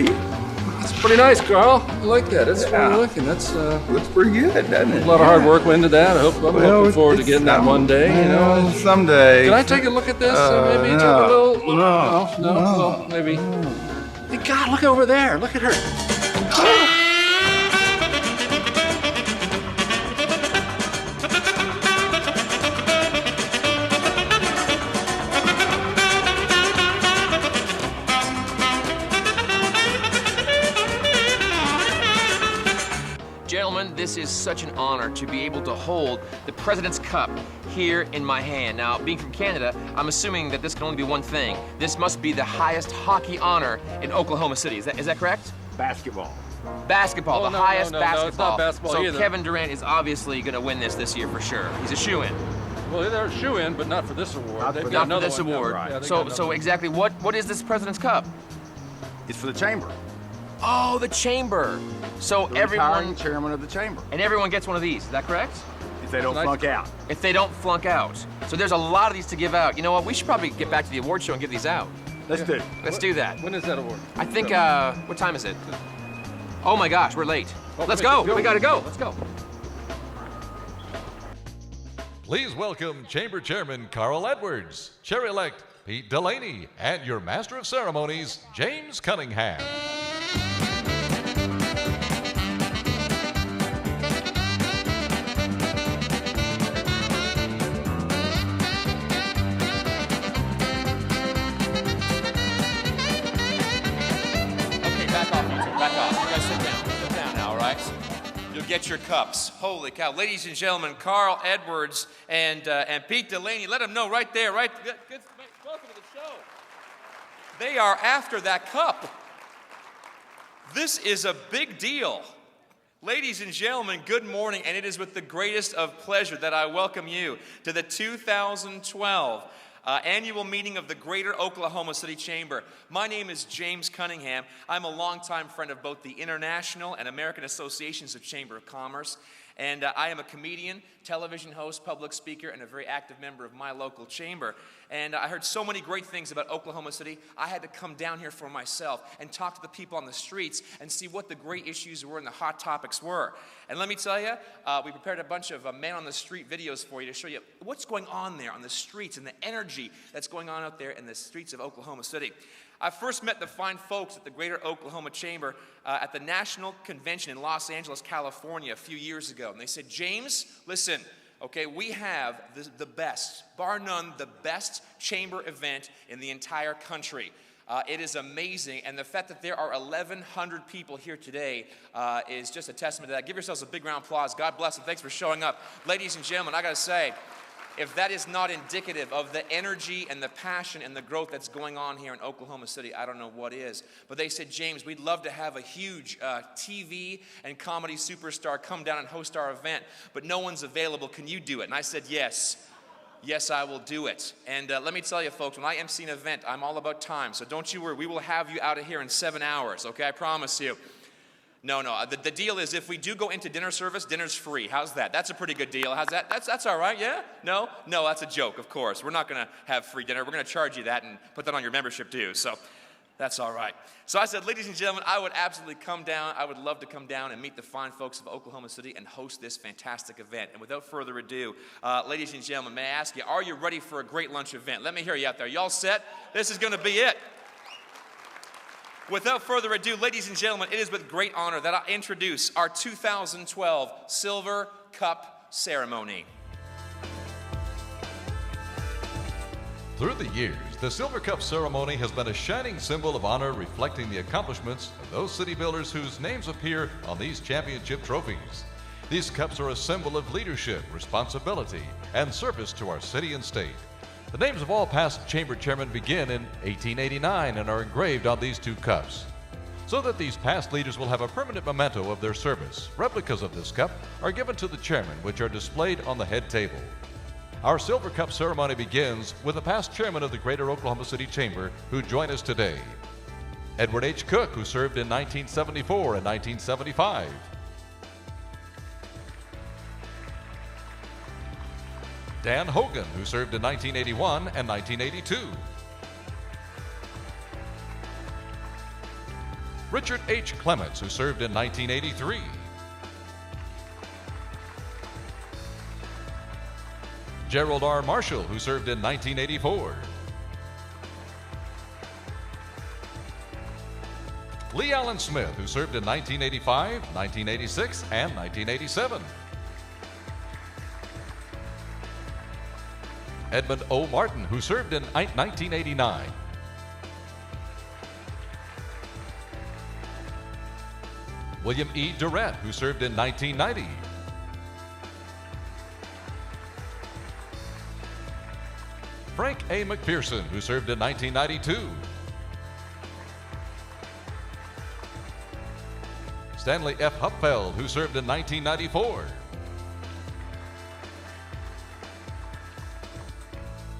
Pete? It's pretty nice, Carl. I like that. That's what we're looking. That's Looks pretty good, doesn't it? a lot of hard work went into that. I'm looking forward to getting that one day. You know, someday. Can I take a look at this? Maybe take a little. No. Well, maybe. Hey, God, look over there. Look at her. Gentlemen, this is such an honor to be able to hold the President's Cup here in my hand. Now, being from Canada, I'm assuming that this can only be one thing. This must be the highest hockey honor in Oklahoma City. Is that correct? Basketball. Basketball, Oh, the no, highest no, basketball. it's not basketball so either. Kevin Durant is obviously going to win this year for sure. He's a shoo-in. Well, they're a shoe-in, but not for this award. They've got Not for another this one. award. Yeah, they got So another one. exactly what is this President's Cup? It's for the chamber. Oh, the chamber. So The everyone retiring chairman of the chamber. and everyone gets one of these. Is that correct? If they don't Nice. flunk out. If they don't flunk out. So there's a lot of these to give out. You know what? We should probably get back to the award show and give these out. Let's do it. Let's do that. When is that award? I think, what time is it? Oh my gosh, we're late. Oh, Let's wait, go. We gotta go. Let's go. Please welcome Chamber Chairman Carl Edwards, Chair-elect Pete Delaney, and your Master of Ceremonies, James Cunningham. Okay, back off, you two. Back off. You guys sit down. Sit down now, all right? You'll get your cups. Holy cow. Ladies and gentlemen, Carl Edwards and Pete Delaney. Let them know right there, right? Good, welcome to the show. They are after that cup. This is a big deal. Ladies and gentlemen, good morning, and it is with the greatest of pleasure that I welcome you to the 2012 annual meeting of the Greater Oklahoma City Chamber. My name is James Cunningham. I'm a longtime friend of both the International and American Associations of Chamber of Commerce, and I am a comedian, television host, public speaker, and a very active member of my local chamber. And I heard so many great things about Oklahoma City, I had to come down here for myself and talk to the people on the streets and see what the great issues were and the hot topics were. And let me tell you, we prepared a bunch of man on the street videos for you to show you what's going on there on the streets and the energy that's going on out there in the streets of Oklahoma City. I first met the fine folks at the Greater Oklahoma Chamber at the National Convention in Los Angeles, California a few years ago. And they said, James, listen, okay, we have the best, bar none, the best chamber event in the entire country. It is amazing, and the fact that there are 1,100 people here today is just a testament to that. Give yourselves a big round of applause. God bless them. Thanks for showing up. Ladies and gentlemen, I got to say, if that is not indicative of the energy and the passion and the growth that's going on here in Oklahoma City, I don't know what is. But they said, James, we'd love to have a huge TV and comedy superstar come down and host our event, but no one's available. Can you do it? And I said, yes. Yes, I will do it. And let me tell you, folks, when I MC an event, I'm all about time. So don't you worry. We will have you out of here in 7 hours, okay? I promise you. No. The deal is if we do go into dinner service, dinner's free. How's that? That's a pretty good deal. How's that? That's all right, yeah? No, that's a joke, of course. We're not going to have free dinner. We're going to charge you that and put that on your membership dues. So that's all right. So I said, ladies and gentlemen, I would absolutely come down. I would love to come down and meet the fine folks of Oklahoma City and host this fantastic event. And without further ado, ladies and gentlemen, may I ask you, are you ready for a great lunch event? Let me hear you out there. Y'all set? This is going to be it. Without further ado, ladies and gentlemen, it is with great honor that I introduce our 2012 Silver Cup Ceremony. Through the years, the Silver Cup ceremony has been a shining symbol of honor reflecting the accomplishments of those city builders whose names appear on these championship trophies. These cups are a symbol of leadership, responsibility, and service to our city and state. The names of all past chamber chairmen begin in 1889 and are engraved on these two cups. So that these past leaders will have a permanent memento of their service, replicas of this cup are given to the chairman, which are displayed on the head table. Our Silver Cup ceremony begins with the past chairman of the Greater Oklahoma City Chamber who join us today. Edward H. Cook, who served in 1974 and 1975. Dan Hogan, who served in 1981 and 1982. Richard H. Clements, who served in 1983. Gerald R. Marshall, who served in 1984. Lee Allen Smith, who served in 1985, 1986, and 1987. Edmund O. Martin, who served in 1989. William E. Durrett, who served in 1990. Frank A. McPherson, who served in 1992. Stanley F. Hupfeld, who served in 1994.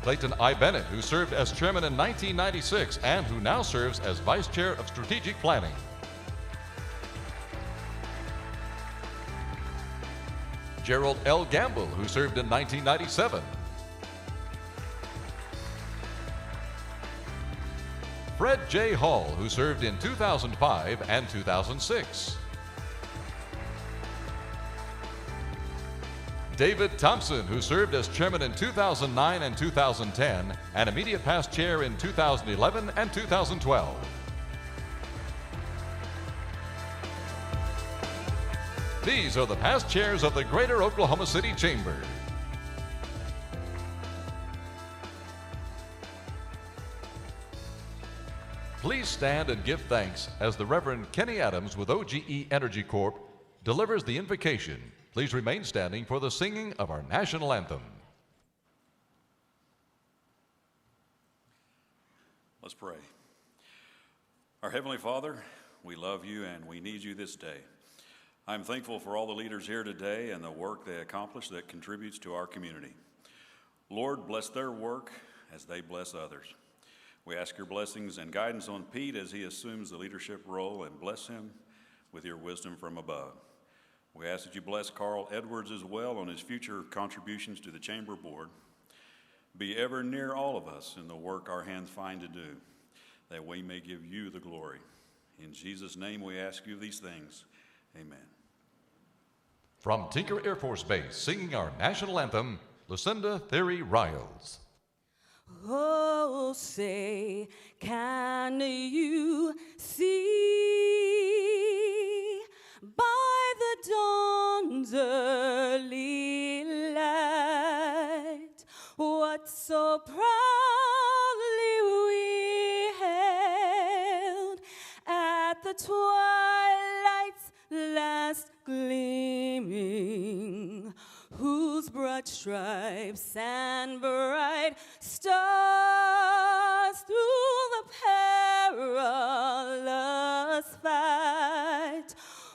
Clayton I. Bennett, who served as chairman in 1996 and who now serves as vice chair of strategic planning. Gerald L. Gamble, who served in 1997. Fred J. Hall, who served in 2005 and 2006. David Thompson, who served as chairman in 2009 and 2010 and immediate past chair in 2011 and 2012. These are the past chairs of the Greater Oklahoma City Chamber. Please stand and give thanks as the Reverend Kenny Adams with OGE Energy Corp delivers the invocation. Please remain standing for the singing of our national anthem. Let's pray. Our Heavenly Father, we love you and we need you this day. I'm thankful for all the leaders here today and the work they accomplish that contributes to our community. Lord, bless their work as they bless others. We ask your blessings and guidance on Pete as he assumes the leadership role, and bless him with your wisdom from above. We ask that you bless Carl Edwards as well on his future contributions to the Chamber Board. Be ever near all of us in the work our hands find to do, that we may give you the glory. In Jesus' name we ask you these things. Amen. From Tinker Air Force Base, singing our national anthem, Lucinda Theory Riles. Oh, say, can you see by the dawn's early light what so proudly we hailed at the twilight's last gleaming, whose broad stripes and bright stars through the perilous fight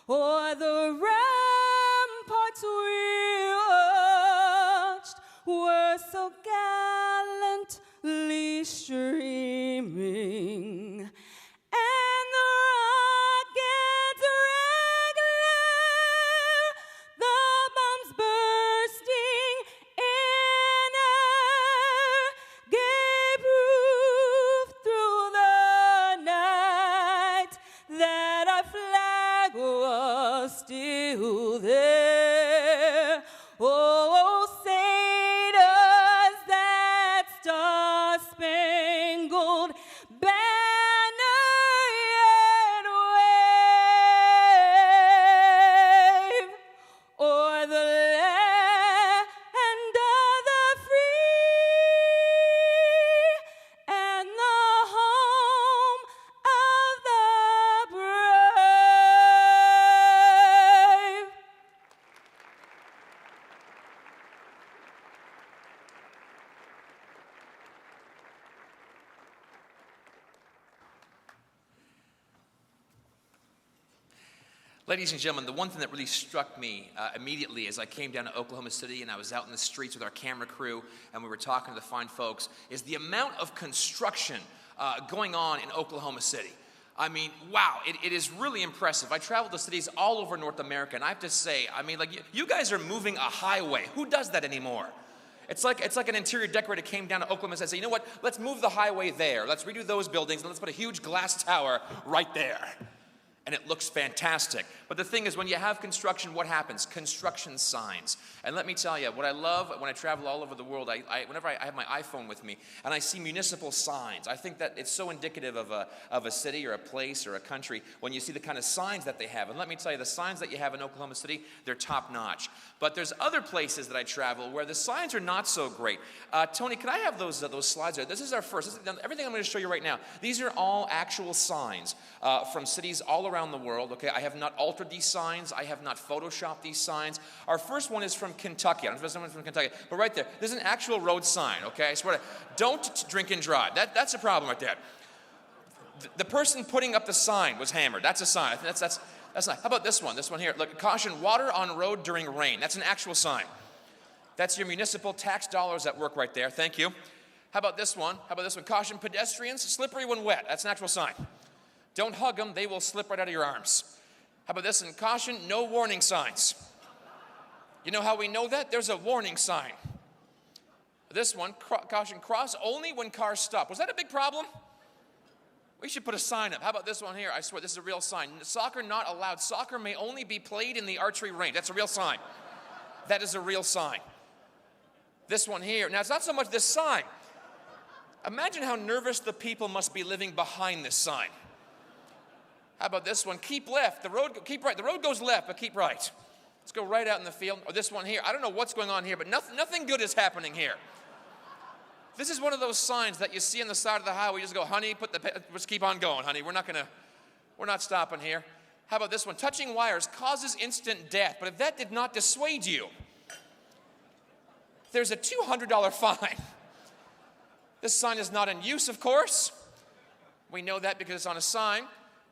o'er the ramparts we watched were so gallantly streaming, and the rockets' regular, the bombs bursting in air, gave proof through the night that our flag was still there. Oh, say does that star-spangled banner yet wave o'er the land of the free and the home of the brave? Ladies and gentlemen, the one thing that really struck me immediately as I came down to Oklahoma City and I was out in the streets with our camera crew and we were talking to the fine folks is the amount of construction going on in Oklahoma City. I mean, wow, it is really impressive. I traveled to cities all over North America, and I have to say, I mean, like, you guys are moving a highway. Who does that anymore? It's like an interior decorator came down to Oklahoma and said, you know what, let's move the highway there. Let's redo those buildings, and let's put a huge glass tower right there. and it looks fantastic. But the thing is, when you have construction, what happens? Construction signs. And let me tell you, what I love when I travel all over the world, whenever I have my iPhone with me and I see municipal signs, I think that it's so indicative of a city or a place or a country when you see the kind of signs that they have. And let me tell you, the signs that you have in Oklahoma City, they're top-notch. But there's other places that I travel where the signs are not so great. Tony, can I have those slides there? This is our first. Everything I'm going to show you right now, these are all actual signs from cities all around the world. Okay, I have not altered these signs. I have not photoshopped these signs. Our first one is from Kentucky. I don't know if someone's from Kentucky, but right there, there's an actual road sign. Okay, I swear to don't drink and drive. That's a problem right there. The person putting up the sign was hammered. That's a sign. That's not. How about this one? This one here. Look, caution: water on road during rain. That's an actual sign. That's your municipal tax dollars at work right there. Thank you. How about this one? Caution: pedestrians, slippery when wet. That's an actual sign. Don't hug them, they will slip right out of your arms. How about this? And caution: no warning signs. You know how we know that? There's a warning sign. This one, caution: cross only when cars stop. Was that a big problem? We should put a sign up. How about this one here? I swear, this is a real sign. Soccer not allowed. Soccer may only be played in the archery range. That's a real sign. That is a real sign. This one here. Now, it's not so much this sign. Imagine how nervous the people must be living behind this sign. How about this one? Keep left. Keep right. The road goes left, but keep right. Let's go right out in the field. Or this one here. I don't know what's going on here, but nothing good is happening here. This is one of those signs that you see on the side of the highway. You just go, honey, just keep on going, honey. We're not stopping here. How about this one? Touching wires causes instant death. But if that did not dissuade you, there's a $200 fine. This sign is not in use, of course. We know that because it's on a sign.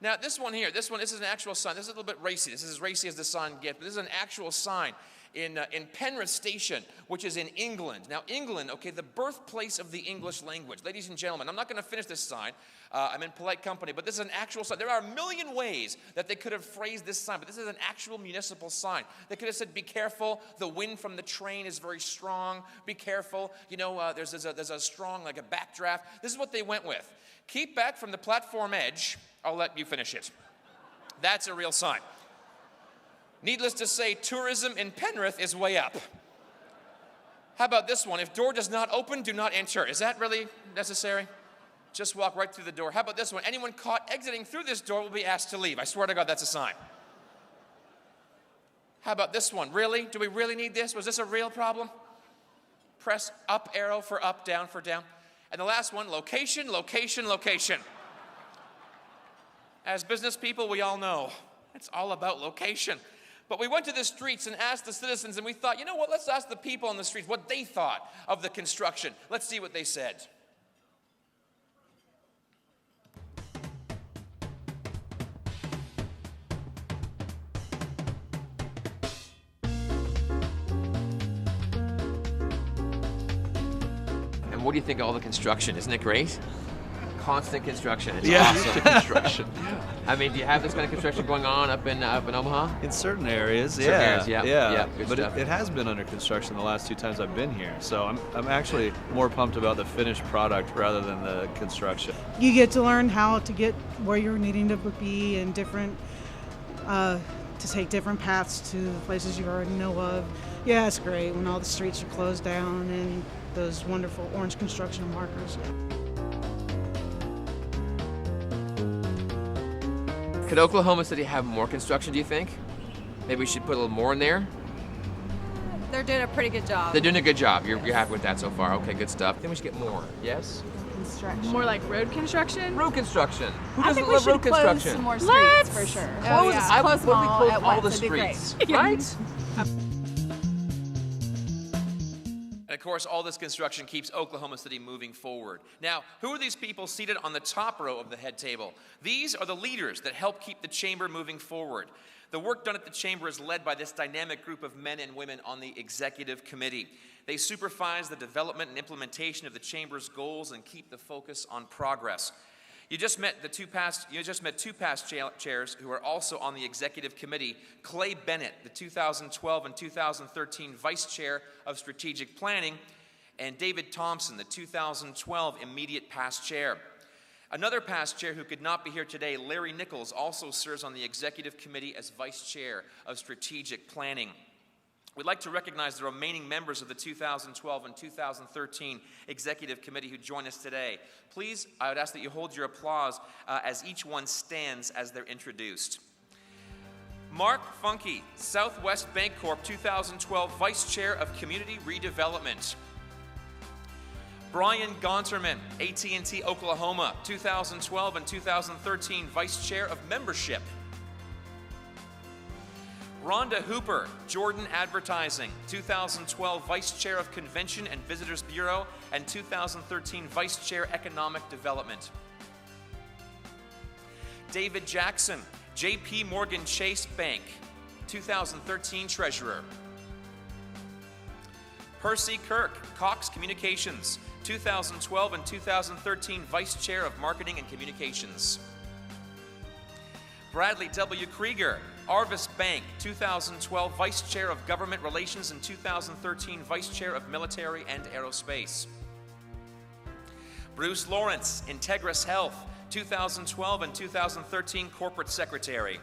Now, this one here, this is an actual sign. This is a little bit racy. This is as racy as the sign gets, but this is an actual sign in Penrith Station, which is in England. Now, England, okay, the birthplace of the English language. Ladies and gentlemen, I'm not going to finish this sign. I'm in polite company, but this is an actual sign. There are a million ways that they could have phrased this sign, but this is an actual municipal sign. They could have said, be careful, the wind from the train is very strong. Be careful, there's a strong, like a backdraft. This is what they went with. Keep back from the platform edge. I'll let you finish it. That's a real sign. Needless to say, tourism in Penrith is way up. How about this one? If door does not open, do not enter. Is that really necessary? Just walk right through the door. How about this one? Anyone caught exiting through this door will be asked to leave. I swear to God, that's a sign. How about this one? Really? Do we really need this? Was this a real problem? Press up arrow for up, down for down. And the last one, location, location, location. As business people, we all know it's all about location. But we went to the streets and asked the citizens, and we thought, you know what, let's ask the people on the streets what they thought of the construction. Let's see what they said. And what do you think of all the construction? Isn't it great? Constant construction. It's awesome. Construction. I mean, do you have this kind of construction going on up in Omaha? In certain areas, Certain areas, yeah. yeah. Good But stuff. it has been under construction the last 2 times I've been here, so I'm actually more pumped about the finished product rather than the construction. You get to learn how to get where you're needing to be and to take different paths to places you already know of. Yeah, it's great when all the streets are closed down and those wonderful orange construction markers. Could Oklahoma City have more construction, do you think? Maybe we should put a little more in there? They're doing a pretty good job. They're doing a good job. You're happy with that so far. Okay, good stuff. Then we should get more. Yes? More like road construction? Road construction. Who I doesn't think we love should road close construction? some more streets for sure. Close, I close would them all close at all once. the It'd be streets, great. right? And of course, all this construction keeps Oklahoma City moving forward. Now, who are these people seated on the top row of the head table? These are the leaders that help keep the chamber moving forward. The work done at the chamber is led by this dynamic group of men and women on the executive committee. They supervise the development and implementation of the chamber's goals and keep the focus on progress. You just met two past chairs who are also on the executive committee. Clay Bennett, the 2012 and 2013 vice chair of strategic planning, and David Thompson, the 2012 immediate past chair. Another past chair who could not be here today, Larry Nichols, also serves on the executive committee as vice chair of strategic planning. We'd like to recognize the remaining members of the 2012 and 2013 Executive Committee who join us today. Please, I would ask that you hold your applause as each one stands as they're introduced. Mark Funke, Southwest Bank Corp 2012 Vice Chair of Community Redevelopment. Brian Gonterman, AT&T Oklahoma, 2012 and 2013 Vice Chair of Membership. Rhonda Hooper, Jordan Advertising, 2012 Vice Chair of Convention and Visitors Bureau and 2013 Vice Chair Economic Development. David Jackson, JP Morgan Chase Bank, 2013 Treasurer. Percy Kirk, Cox Communications, 2012 and 2013 Vice Chair of Marketing and Communications. Bradley W. Krieger, Arvis Bank, 2012 Vice Chair of Government Relations and 2013 Vice Chair of Military and Aerospace. Bruce Lawrence, Integris Health, 2012 and 2013 Corporate Secretary.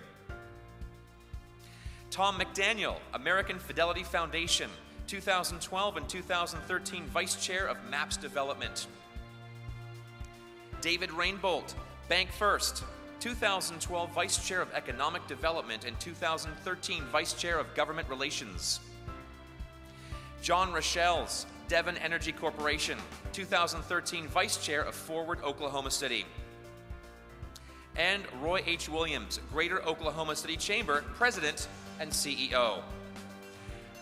Tom McDaniel, American Fidelity Foundation, 2012 and 2013 Vice Chair of MAPS Development. David Rainbolt, Bank First, 2012 Vice Chair of Economic Development and 2013 Vice Chair of Government Relations. John Rochelle's, Devon Energy Corporation, 2013 Vice Chair of Forward Oklahoma City. And Roy H. Williams, Greater Oklahoma City Chamber President and CEO.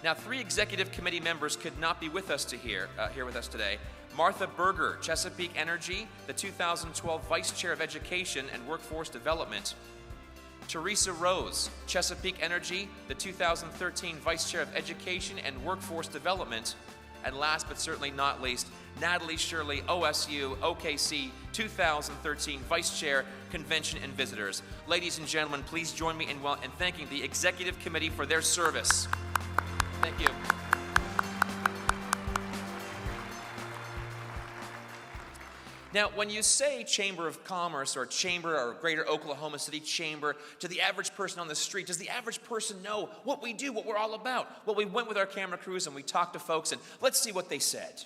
Now, 3 executive committee members could not be with us here with us today. Martha Berger, Chesapeake Energy, the 2012 Vice Chair of Education and Workforce Development. Teresa Rose, Chesapeake Energy, the 2013 Vice Chair of Education and Workforce Development. And last but certainly not least, Natalie Shirley, OSU, OKC, 2013 Vice Chair, Convention and Visitors. Ladies and gentlemen, please join me in thanking the Executive Committee for their service. Thank you. Now, when you say Chamber of Commerce or Chamber or Greater Oklahoma City Chamber, to the average person on the street, does the average person know what we do, what we're all about? Well, we went with our camera crews and we talked to folks, and let's see what they said.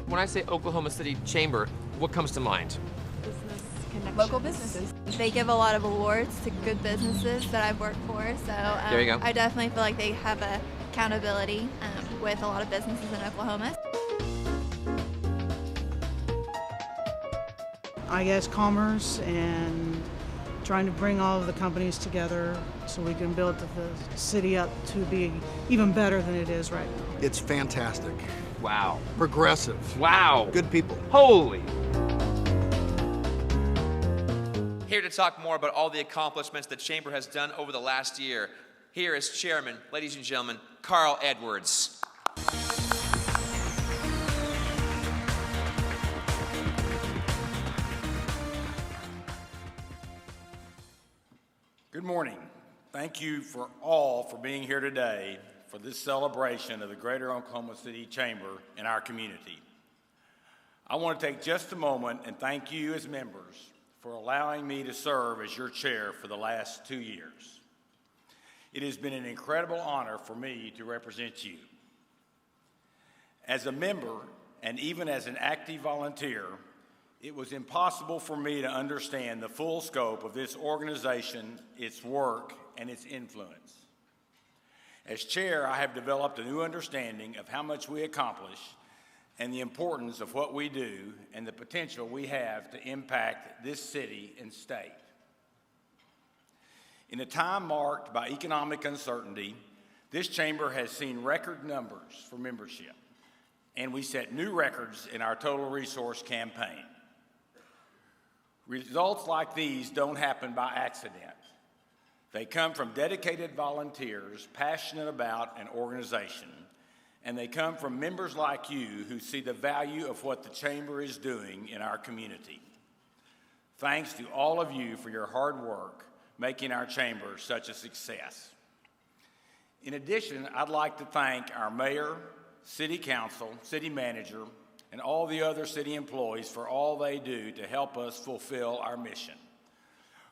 When I say Oklahoma City Chamber, what comes to mind? Local businesses. They give a lot of awards to good businesses that I've worked for, so There you go. I definitely feel like they have accountability with a lot of businesses in Oklahoma. I guess commerce and trying to bring all of the companies together so we can build the city up to be even better than it is right now. It's fantastic. Wow. Progressive. Wow. Good people. Holy. Here to talk more about all the accomplishments the Chamber has done over the last year, here is Chairman, ladies and gentlemen, Carl Edwards. Good morning. Thank you for all for being here today for this celebration of the Greater Oklahoma City Chamber in our community. I want to take just a moment and thank you as members for allowing me to serve as your chair for the last 2 years. It has been an incredible honor for me to represent you. As a member, and even as an active volunteer, it was impossible for me to understand the full scope of this organization, its work, and its influence. As chair, I have developed a new understanding of how much we accomplish and the importance of what we do and the potential we have to impact this city and state. In a time marked by economic uncertainty, this chamber has seen record numbers for membership, and we set new records in our total resource campaign. Results like these don't happen by accident. They come from dedicated volunteers passionate about an organization, and they come from members like you who see the value of what the Chamber is doing in our community. Thanks to all of you for your hard work making our chamber such a success. In addition, I'd like to thank our mayor, city council, city manager, and all the other city employees for all they do to help us fulfill our mission.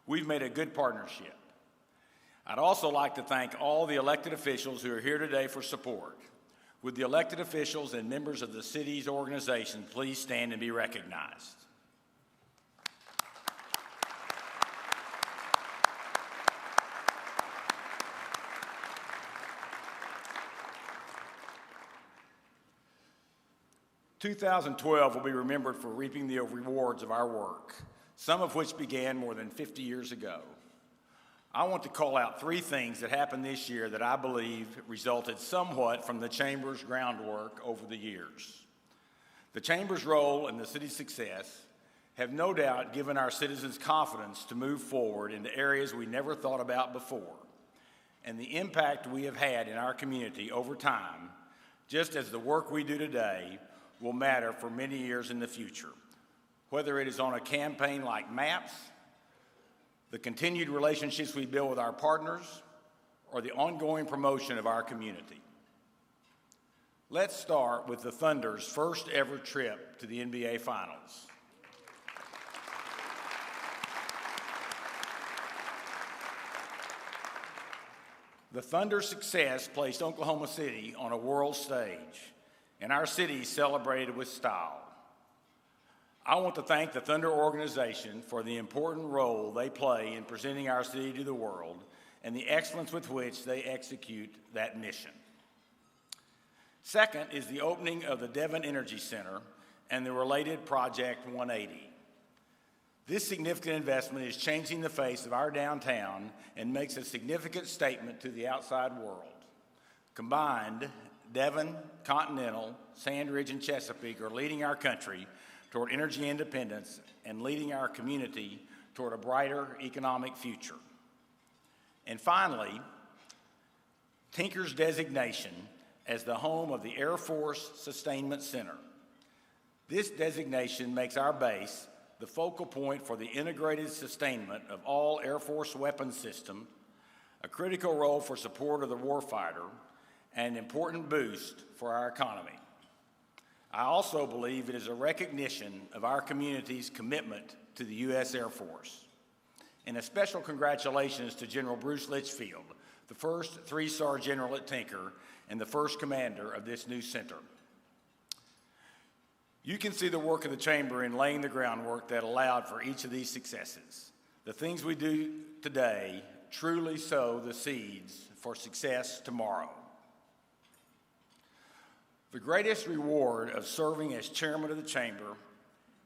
We've made a good partnership. I'd also like to thank all the elected officials who are here today for support. Would the elected officials and members of the city's organization please stand and be recognized? "2012 will be remembered for reaping the rewards of our work, some of which began more than 50 years ago. I want to call out 3 things that happened this year that I believe resulted somewhat from the Chamber's groundwork over the years. The Chamber's role in the city's success have no doubt given our citizens confidence to move forward into areas we never thought about before, and the impact we have had in our community over time, just as the work we do today will matter for many years in the future, whether it is on a campaign like MAPS, the continued relationships we build with our partners, or the ongoing promotion of our community. Let's start with the Thunder's first ever trip to the NBA Finals. The Thunder's success placed Oklahoma City on a world stage, and our city celebrated with style. I want to thank the Thunder organization for the important role they play in presenting our city to the world and the excellence with which they execute that mission. Second is the opening of the Devon Energy Center and the related Project 180. This significant investment is changing the face of our downtown and makes a significant statement to the outside world. Combined, Devon, Continental, Sand Ridge, and Chesapeake are leading our country toward energy independence and leading our community toward a brighter economic future. And finally, Tinker's designation as the home of the Air Force Sustainment Center. This designation makes our base the focal point for the integrated sustainment of all Air Force weapons systems, a critical role for support of the warfighter, and an important boost for our economy. I also believe it is a recognition of our community's commitment to the U.S. Air Force. And a special congratulations to General Bruce Litchfield, the first 3-star general at Tinker and the first commander of this new center. You can see the work of the Chamber in laying the groundwork that allowed for each of these successes. The things we do today truly sow the seeds for success tomorrow. The greatest reward of serving as chairman of the Chamber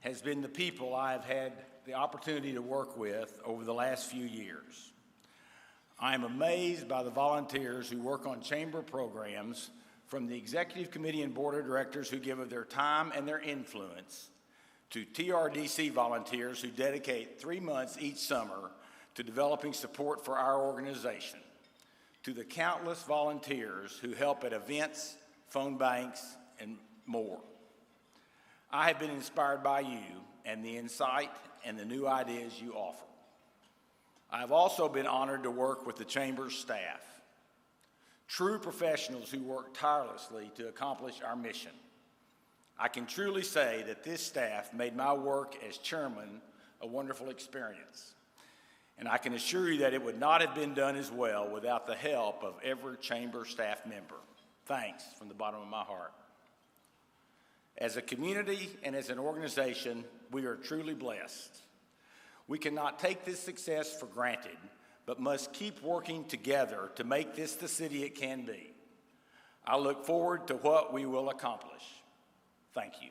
has been the people I have had the opportunity to work with over the last few years. I am amazed by the volunteers who work on Chamber programs, from the Executive Committee and Board of Directors who give of their time and their influence, to TRDC volunteers who dedicate 3 months each summer to developing support for our organization, to the countless volunteers who help at events, phone banks, and more. I have been inspired by you and the insight and the new ideas you offer. I have also been honored to work with the Chamber's staff, true professionals who work tirelessly to accomplish our mission. I can truly say that this staff made my work as chairman a wonderful experience, and I can assure you that it would not have been done as well without the help of every Chamber staff member. Thanks from the bottom of my heart. As a community and as an organization, we are truly blessed. We cannot take this success for granted, but must keep working together to make this the city it can be. I look forward to what we will accomplish. Thank you.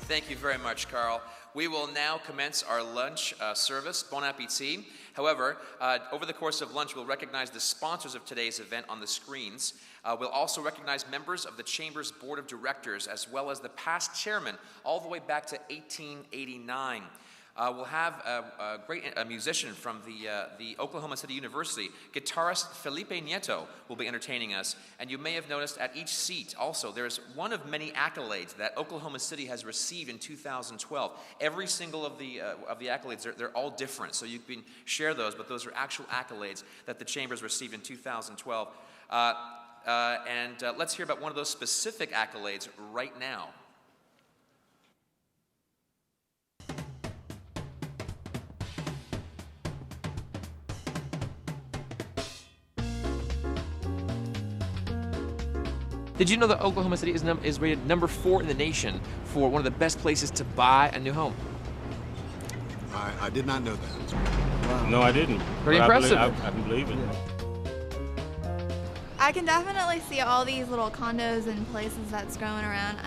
Thank you very much, Carl. We will now commence our lunch service. Bon appetit. However, over the course of lunch, we'll recognize the sponsors of today's event on the screens. We'll also recognize members of the Chamber's Board of Directors, as well as the past chairman, all the way back to 1889. we'll have a great musician from the Oklahoma City University. Guitarist Felipe Nieto will be entertaining us. And you may have noticed at each seat also, there's one of many accolades that Oklahoma City has received in 2012. Every single of the accolades, they're all different. So you can share those, but those are actual accolades that the Chamber's received in 2012. Let's hear about one of those specific accolades right now. Did you know that Oklahoma City is rated number 4 in the nation for one of the best places to buy a new home? I did not know that. Wow. No, I didn't. Pretty impressive. I believe it. I can definitely see all these little condos and places that's growing around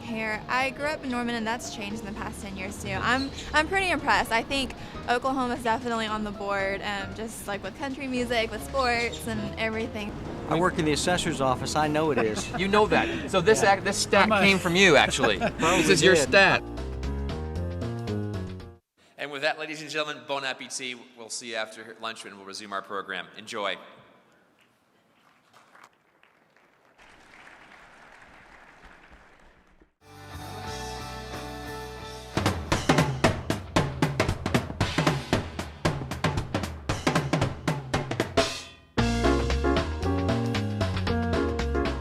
here. I grew up in Norman, and that's changed in the past 10 years too. I'm pretty impressed. I think Oklahoma's definitely on the board, just like with country music, with sports, and everything. I work in the assessor's office. I know it is. You know that. So this stat came from you, actually. This is your stat. And with that, ladies and gentlemen, bon appetit. We'll see you after lunch and we'll resume our program. Enjoy.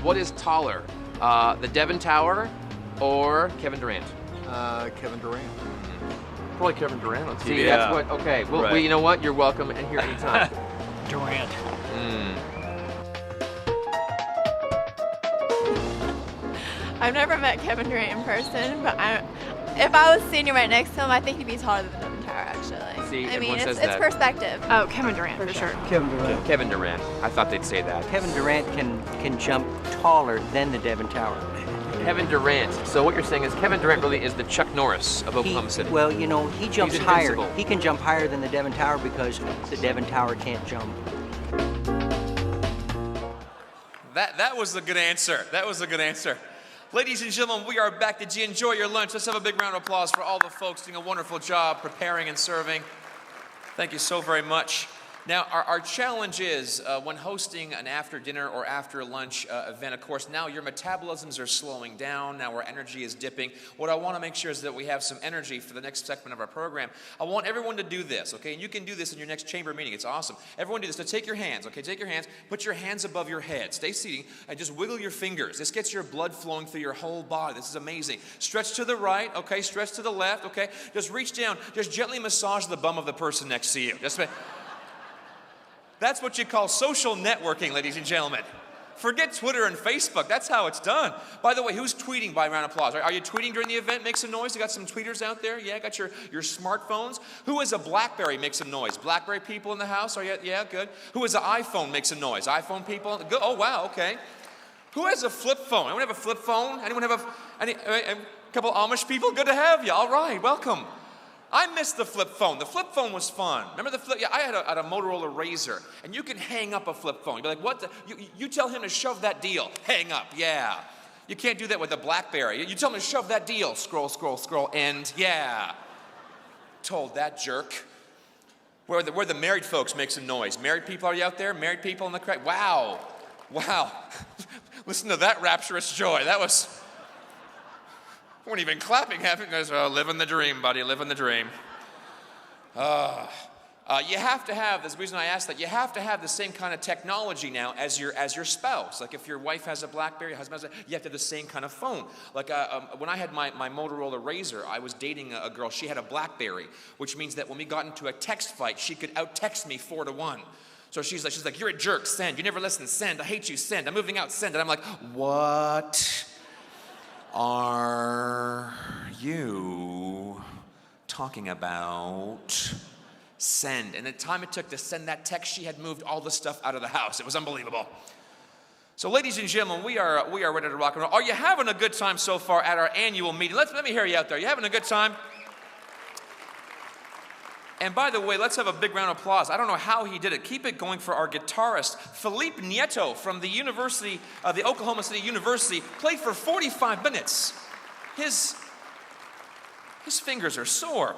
What is taller, the Devon Tower or Kevin Durant? Kevin Durant. Probably Kevin Durant on TV. See, Yeah. that's what, okay. Well, Right. well, you know what? You're welcome and here anytime. Durant. I've never met Kevin Durant in person, but if I was sitting right next to him, I think he'd be taller than the Devon Tower, actually. See, I mean, everyone says it's that. perspective. Oh, Kevin Durant, for sure. Kevin Durant. Kevin Durant. I thought they'd say that. Kevin Durant can jump taller than the Devon Tower. Kevin Durant. So what you're saying is Kevin Durant really is the Chuck Norris of Oklahoma City. Well, you know, he jumps He's higher. invincible. He can jump higher than the Devon Tower because the Devon Tower can't jump. That was a good answer. That was a good answer. Ladies and gentlemen, we are back. Did you enjoy your lunch? Let's have a big round of applause for all the folks doing a wonderful job preparing and serving. Thank you so very much. Now, our challenge is when hosting an after dinner or after lunch event, of course, now your metabolisms are slowing down. Now our energy is dipping. What I want to make sure is that we have some energy for the next segment of our program. I want everyone to do this, okay? And you can do this in your next chamber meeting. It's awesome. Everyone do this. So take your hands, okay? Take your hands. Put your hands above your head. Stay seated and just wiggle your fingers. This gets your blood flowing through your whole body. This is amazing. Stretch to the right, okay? Stretch to the left, okay? Just reach down. Just gently massage the bum of the person next to you. That's what you call social networking, ladies and gentlemen. Forget Twitter and Facebook. That's how it's done. By the way, who's tweeting by round of applause? Are you tweeting during the event? Make some noise. You got some tweeters out there? Yeah, got your smartphones. Who has a BlackBerry? Make some noise. BlackBerry people in the house? Are you? Yeah, good. Who has an iPhone? Make some noise. iPhone people? Good. Oh, wow, okay. Who has a flip phone? Anyone have a flip phone? Anyone have a couple Amish people? Good to have you. All right, welcome. I missed the flip phone. The flip phone was fun. Remember the flip? Yeah, I had a Motorola Razr, and you can hang up a flip phone. You'd be like, what? You tell him to shove that deal. Hang up, yeah. You can't do that with a BlackBerry. You tell him to shove that deal. Scroll, scroll, scroll, end, yeah. Told that jerk. Where the married folks make some noise. Married people, are you out there? Married people in the crowd? Wow. Wow. Listen to that rapturous joy. That was... weren't even clapping, living the dream, buddy, living the dream. You have to have, this reason I asked that, you have to have the same kind of technology now as your spouse. Like if your wife has a BlackBerry, husband has you have to have the same kind of phone. Like when I had my Motorola Razr, I was dating a girl, she had a BlackBerry, which means that when we got into a text fight, she could out-text me 4-1. So she's like, you're a jerk, send. You never listen, send. I hate you, send. I'm moving out, send. And I'm like, what are you talking about? Send. And the time it took to send that text, she had moved all the stuff out of the house. It was unbelievable. So ladies and gentlemen, we are ready to rock and roll. Are you having a good time so far at our annual meeting? Let me hear you out there. You having a good time? And by the way, let's have a big round of applause. I don't know how he did it. Keep it going for our guitarist, Felipe Nieto from the the Oklahoma City University, played for 45 minutes. His fingers are sore.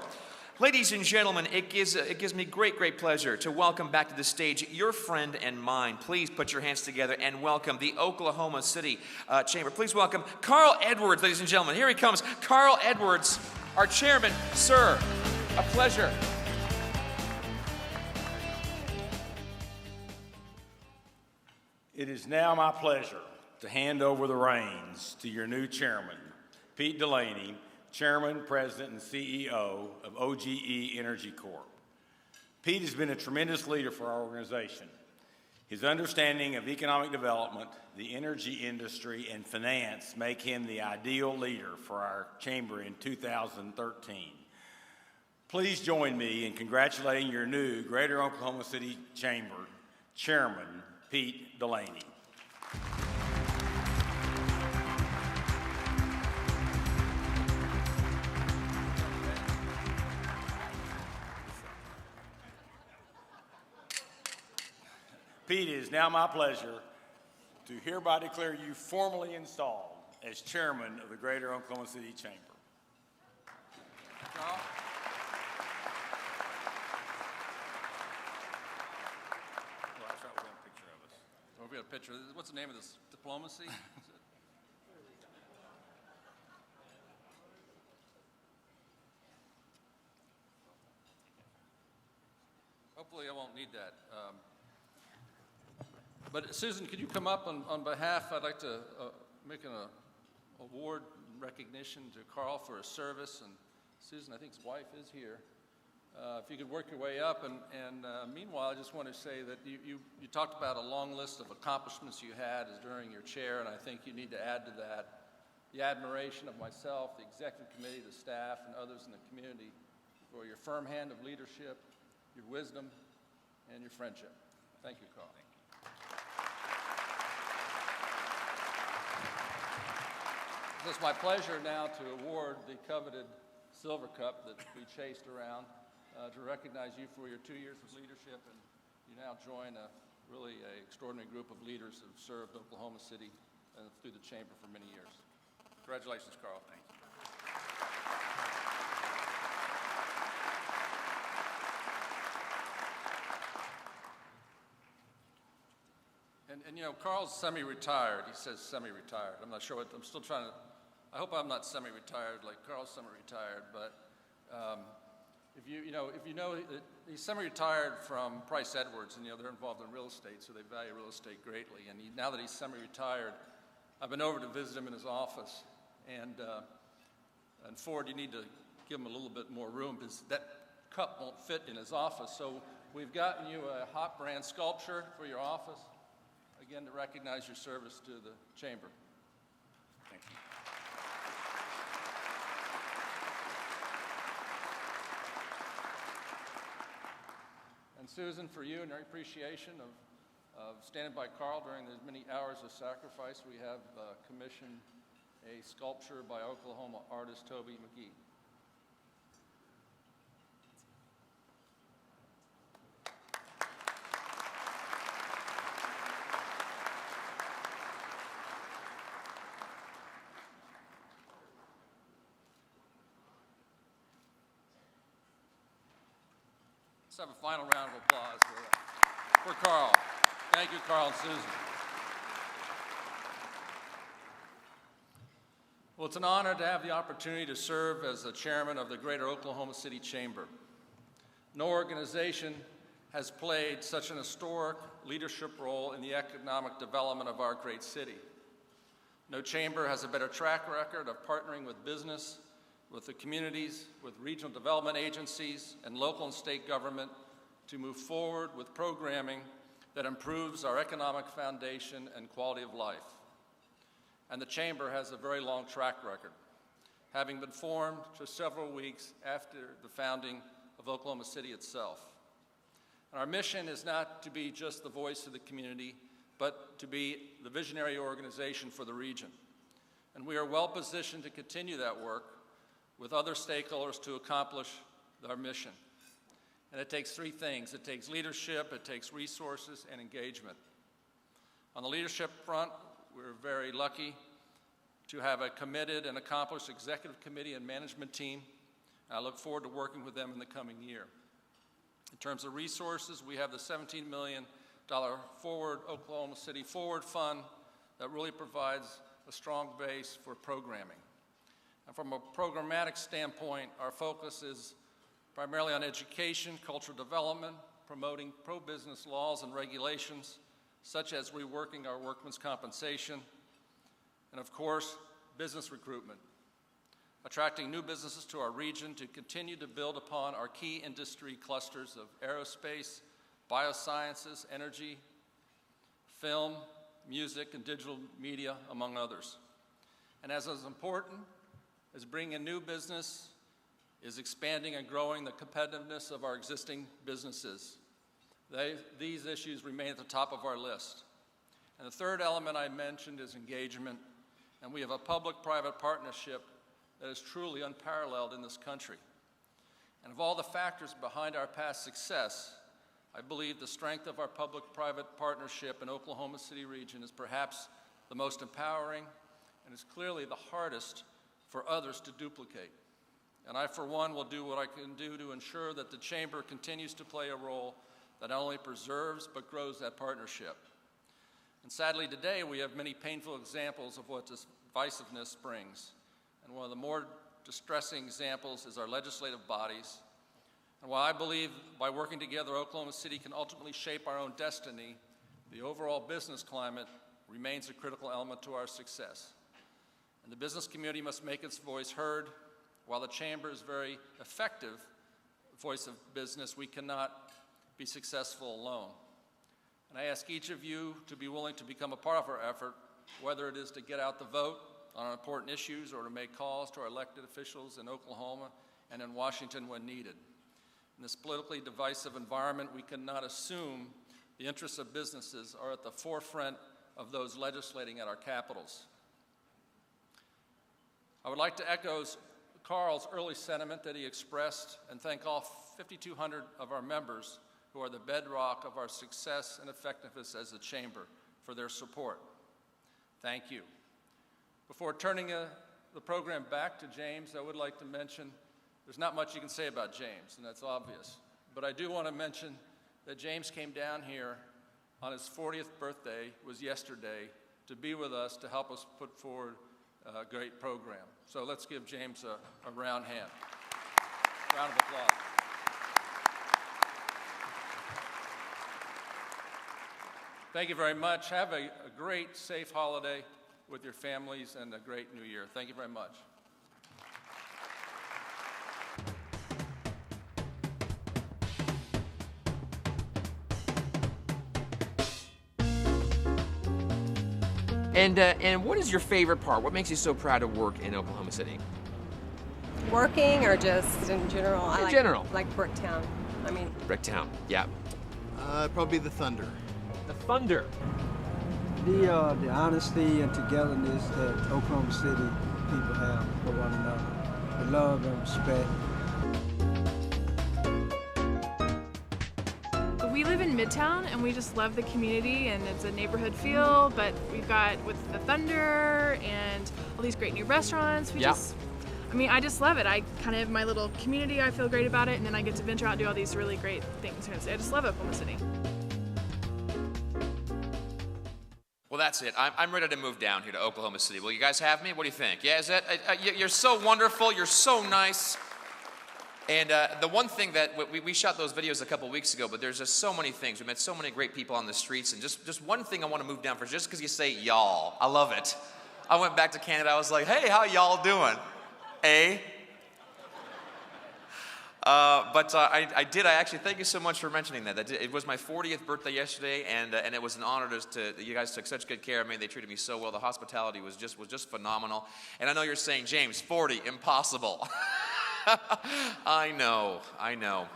Ladies and gentlemen, it gives me great pleasure to welcome back to the stage your friend and mine. Please put your hands together and welcome the Oklahoma City Chamber. Please welcome Carl Edwards, ladies and gentlemen. Here he comes. Carl Edwards, our chairman. Sir, a pleasure. It is now my pleasure to hand over the reins to your new chairman, Pete Delaney, Chairman, President, and CEO of OGE Energy Corp. Pete has been a tremendous leader for our organization. His understanding of economic development, the energy industry, and finance make him the ideal leader for our chamber in 2013. Please join me in congratulating your new Greater Oklahoma City Chamber Chairman, Pete Delaney. Pete, it is now my pleasure to hereby declare you formally installed as chairman of the Greater Oklahoma City Chamber. Carl? Well, that's right, we got a picture of us. Oh, we got a picture. What's the name of this? Diplomacy? Hopefully I won't need that. But Susan, could you come up on behalf? I'd like to make an award recognition to Carl for his service, and Susan, I think his wife is here. If you could work your way up, and meanwhile, I just want to say that you talked about a long list of accomplishments you had during your chair, and I think you need to add to that the admiration of myself, the executive committee, the staff, and others in the community for your firm hand of leadership, your wisdom, and your friendship. Thank you, Carl. It's my pleasure now to award the coveted Silver Cup that we chased around to recognize you for your 2 years of leadership, and you now join a really extraordinary group of leaders that have served Oklahoma City through the chamber for many years. Congratulations, Carl. Thank you. And you know, Carl's semi-retired. He says semi-retired. I'm not sure what, I'm still trying to, I hope I'm not semi-retired like Carl's semi-retired, but if you know, he's semi-retired from Price Edwards, and they're involved in real estate, so they value real estate greatly. And now that he's semi-retired, I've been over to visit him in his office, and Ford, you need to give him a little bit more room because that cup won't fit in his office. So we've gotten you a hot brand sculpture for your office, again, to recognize your service to the chamber. Thank you. And Susan, for you and your appreciation of standing by Carl during the many hours of sacrifice, we have commissioned a sculpture by Oklahoma artist Toby McGee. Let's have a final round of applause for Carl. Thank you, Carl and Susan. Well, it's an honor to have the opportunity to serve as the chairman of the Greater Oklahoma City Chamber. No organization has played such an historic leadership role in the economic development of our great city. No chamber has a better track record of partnering with business, with the communities, with regional development agencies, and local and state government to move forward with programming that improves our economic foundation and quality of life. And the Chamber has a very long track record, having been formed just several weeks after the founding of Oklahoma City itself. And our mission is not to be just the voice of the community, but to be the visionary organization for the region. And we are well positioned to continue that work with other stakeholders to accomplish our mission. And it takes three things. It takes leadership, it takes resources, and engagement. On the leadership front, we're very lucky to have a committed and accomplished executive committee and management team. I look forward to working with them in the coming year. In terms of resources, we have the $17 million Forward Oklahoma City Forward Fund that really provides a strong base for programming. And from a programmatic standpoint, our focus is primarily on education, cultural development, promoting pro-business laws and regulations, such as reworking our workmen's compensation, and of course, business recruitment, attracting new businesses to our region to continue to build upon our key industry clusters of aerospace, biosciences, energy, film, music, and digital media, among others. And as important as bringing in new business is expanding and growing the competitiveness of our existing businesses. These issues remain at the top of our list. And the third element I mentioned is engagement, and we have a public-private partnership that is truly unparalleled in this country. And of all the factors behind our past success, I believe the strength of our public-private partnership in Oklahoma City region is perhaps the most empowering and is clearly the hardest for others to duplicate. And I, for one, will do what I can do to ensure that the Chamber continues to play a role that not only preserves but grows that partnership. And sadly today, we have many painful examples of what this divisiveness brings. And one of the more distressing examples is our legislative bodies. And while I believe by working together, Oklahoma City can ultimately shape our own destiny, the overall business climate remains a critical element to our success. And the business community must make its voice heard. While the Chamber is very effective voice of business, we cannot be successful alone. And I ask each of you to be willing to become a part of our effort, whether it is to get out the vote on important issues or to make calls to our elected officials in Oklahoma and in Washington when needed. In this politically divisive environment, we cannot assume the interests of businesses are at the forefront of those legislating at our capitals. I would like to echo Carl's early sentiment that he expressed and thank all 5,200 of our members who are the bedrock of our success and effectiveness as a Chamber for their support. Thank you. Before turning the program back to James, I would like to mention there's not much you can say about James, and that's obvious. But I do want to mention that James came down here on his 40th birthday, was yesterday, to be with us to help us put forward a great program. So let's give James a round hand. Round of applause. Thank you very much. Have a great, safe holiday with your families and a great new year. Thank you very much. And what is your favorite part? What makes you so proud to work in Oklahoma City? Working or just in general? In general. Like Bricktown. I mean. Bricktown, yeah. Probably the Thunder. The Thunder. The honesty and togetherness that Oklahoma City people have for one another. The love and respect. We live in Midtown and we just love the community and it's a neighborhood feel, but we've got with the Thunder and all these great new restaurants. I just love it. I kind of have my little community, I feel great about it, and then I get to venture out and do all these really great things. I just love Oklahoma City. Well, that's it. I'm ready to move down here to Oklahoma City. Will you guys have me? What do you think? Yeah, is that you're so wonderful. You're so nice. And the one thing that we shot those videos a couple weeks ago, but there's just so many things. We met so many great people on the streets, and just one thing I want to move down for, just because you say y'all. I love it. I went back to Canada. I was like, hey, how y'all doing? Eh? I actually thank you so much for mentioning that. It was my 40th birthday yesterday, and it was an honor to you guys took such good care of me. They treated me so well. The hospitality was just phenomenal. And I know you're saying, James, 40, impossible. I know.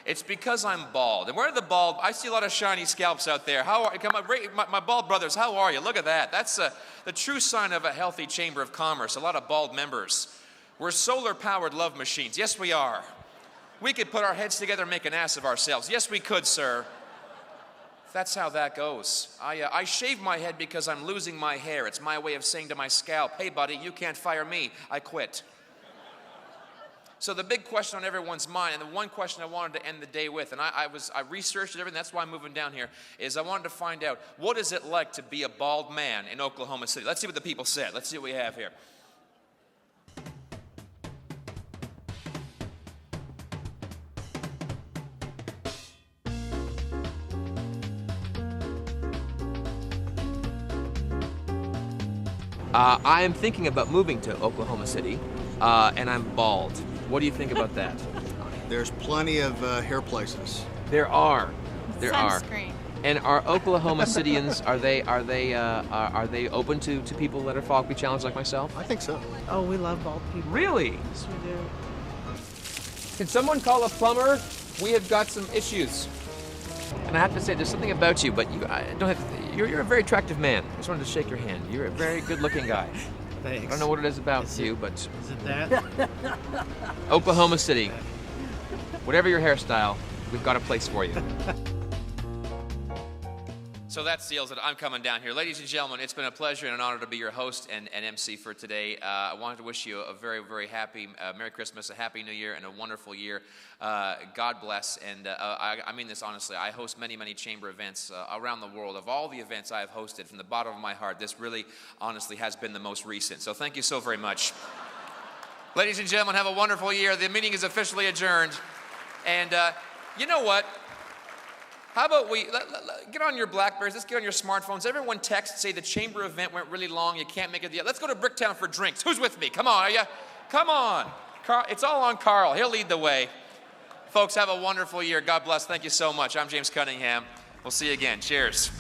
It's because I'm bald. And where are the bald? I see a lot of shiny scalps out there. How are come on, my bald brothers? How are you? Look at that. That's the true sign of a healthy Chamber of Commerce. A lot of bald members. We're solar-powered love machines. Yes, we are. We could put our heads together and make an ass of ourselves. Yes, we could, sir. That's how that goes. I shave my head because I'm losing my hair. It's my way of saying to my scalp, hey, buddy, you can't fire me. I quit. So the big question on everyone's mind, and the one question I wanted to end the day with, and I researched everything, that's why I'm moving down here, is I wanted to find out, what is it like to be a bald man in Oklahoma City? Let's see what the people said. Let's see what we have here. I am thinking about moving to Oklahoma City, and I'm bald. What do you think about that? There's plenty of hair places. There are. Sunscreen. And are Oklahoma Cityans, are they open to people that are follically challenged like myself? I think so. Oh, we love bald people. Really? Yes, we do. Can someone call a plumber? We have got some issues. And I have to say, there's something about you, but you're a very attractive man. I just wanted to shake your hand. You're a very good-looking guy. Thanks. I don't know what it is about you, but Is it that? Oklahoma City, whatever your hairstyle, we've got a place for you. So that seals it. I'm coming down here. Ladies and gentlemen, it's been a pleasure and an honor to be your host and MC for today. I wanted to wish you a very, very happy Merry Christmas, a Happy New Year, and a wonderful year. God bless. And I mean this honestly. I host many, many chamber events around the world. Of all the events I have hosted, from the bottom of my heart, this really, honestly, has been the most recent. So thank you so very much. Ladies and gentlemen, have a wonderful year. The meeting is officially adjourned. And you know what? How about we get on your Blackberries, let's get on your smartphones. Everyone text, say the chamber event went really long, you can't make it. Let's go to Bricktown for drinks. Who's with me? Come on, are you? Come on. Carl, it's all on Carl. He'll lead the way. Folks, have a wonderful year. God bless. Thank you so much. I'm James Cunningham. We'll see you again. Cheers.